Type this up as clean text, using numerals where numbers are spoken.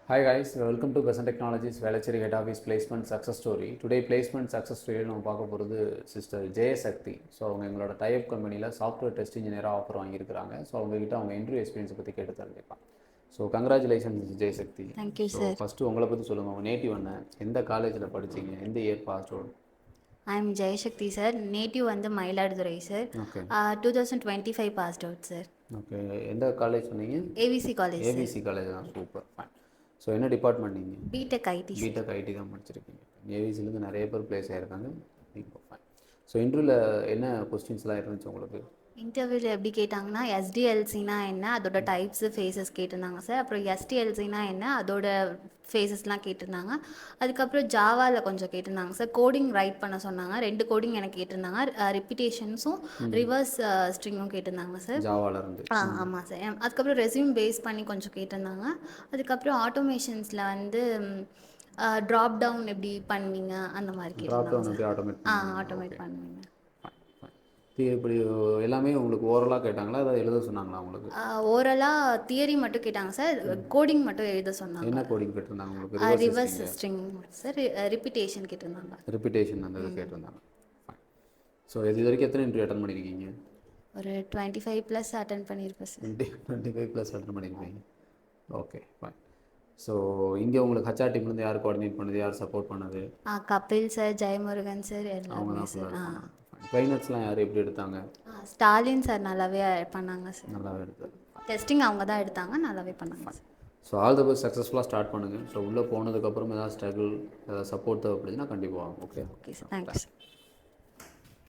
Hi guys, welcome to Besant Technologies Velachery Head Office Placement Success Story. Today placement success story நம்ம பார்க்க போகிறது sister Jayasakthi. So அவங்க எங்களோட type கம்பெனியில் software test இன்ஜினியராக ஆஃபர் வாங்கியிருக்கிறாங்க. ஸோ அவங்ககிட்ட அவங்க இன்டர்வியூ எக்ஸ்பீரியன்ஸை பற்றி கேட்டு தெரிஞ்சுக்கலாம். So congratulations Jayasakthi. Thank you so sir. First உங்களை பற்றி சொல்லுங்கள். உங்கள் நேட்டிவ் என்ன, எந்த காலேஜில் படிச்சிங்க, எந்த year pass out? I am Jayasakthi sir. Native வந்து Mayiladuthurai sir. Okay. 2025 passed out sir. Okay, எந்த காலேஜ் சொன்னீங்க? AVC college. ஏவிசி காலேஜ் தான், சூப்பர் ஃபைன். ஸோ என்ன டிபார்ட்மெண்ட் நீங்கள்? BTech IT. பிடெக் ஐடி தான் படிச்சிருக்கீங்க. ஏவிசிலேருந்து நிறைய பேர் ப்ளேஸ் ஆகிருக்காங்க. நீங்கள் ஃபைன். ஸோ இன்டர்வியூவில் என்ன கொஸ்டின்ஸ்லாம் இருந்துச்சு உங்களுக்கு? இன்டர்வியூவில் எப்படி கேட்டாங்கன்னா, எஸ்டிஎல்சினா என்ன, அதோட டைப்ஸு ஃபேஸஸ் கேட்டிருந்தாங்க சார். அப்புறம் எஸ்டிஎல்சினா என்ன, அதோட ஃபேஸஸ்லாம் கேட்டிருந்தாங்க. அதுக்கப்புறம் ஜாவாவில் கொஞ்சம் கேட்டிருந்தாங்க சார். கோடிங் ரைட் பண்ண சொன்னாங்க. 2 கோடிங் எனக்கு கேட்டிருந்தாங்க. ரிப்பிட்டேஷன்ஸும் ரிவர்ஸ் ஸ்ட்ரிங்கும் கேட்டிருந்தாங்க சார். ஜாவாவில் இருந்து. ஆமாம் சார். அதுக்கப்புறம் ரெஸ்யூம் பேஸ் பண்ணி கொஞ்சம் கேட்டிருந்தாங்க. அதுக்கப்புறம் ஆட்டோமேஷன்ஸில் வந்து ட்ராப் டவுன் எப்படி பண்ணுவீங்க அந்த மாதிரி கேட்டிருந்தாங்க. ஆட்டோமேட் பண்ணுவீங்க. இப்படி எல்லாமே உங்களுக்கு ஓரலாக கேட்டாங்களா, அதாவது எழுத சொன்னாங்களா உங்களுக்கு? ஓரலாக தியரி மட்டும் கேட்டாங்க சார். கோடிங் மட்டும் எழுத சொன்னாங்க. என்ன கோடிங் கேட்டிருந்தாங்க உங்களுக்கு? Reverse string sir. ரிப்பிட்டேஷன் கேட்டிருந்தாங்க. ரிப்பிட்டேஷன் அந்த இது கேட்டிருந்தாங்க. ஸோ இது வரைக்கும் எத்தனை இன்டர்வியூ அட்டன் பண்ணியிருக்கீங்க? ஒரு 25+ அட்டன் பண்ணியிருப்பேன் சார். 25+ அட்டன் பண்ணியிருக்கீங்க. Okay fine. ஸோ இங்கே உங்களுக்கு ஹச்ஆர் டீம்லேருந்து யார் கோஆர்டினேட் பண்ணது, யார் சப்போர்ட் பண்ணது? கபில் சார், ஜெயமுருகன் சார், எல்லாமே சார். ட்ரைனர்ஸ்லாம் யார் எப்படி எடுத்தாங்க? ஸ்டாலின் சார் நல்லாவே பண்ணாங்க சார். நல்லாவே எடுத்தாங்க. டெஸ்டிங் அவங்க தான் எடுத்தாங்க, நல்லாவே பண்ணாங்க sir. So all the best, சக்ஸஸ்ஃபுல்லாக ஸ்டார்ட் பண்ணுங்கள். ஸோ உள்ளே போனதுக்கப்புறம் ஏதாவது ஸ்ட்ரகிள், ஏதாவது சப்போர்ட் தேவைப்படுதுன்னா கண்டிப்பாக. Okay okay sir. Thank you sir.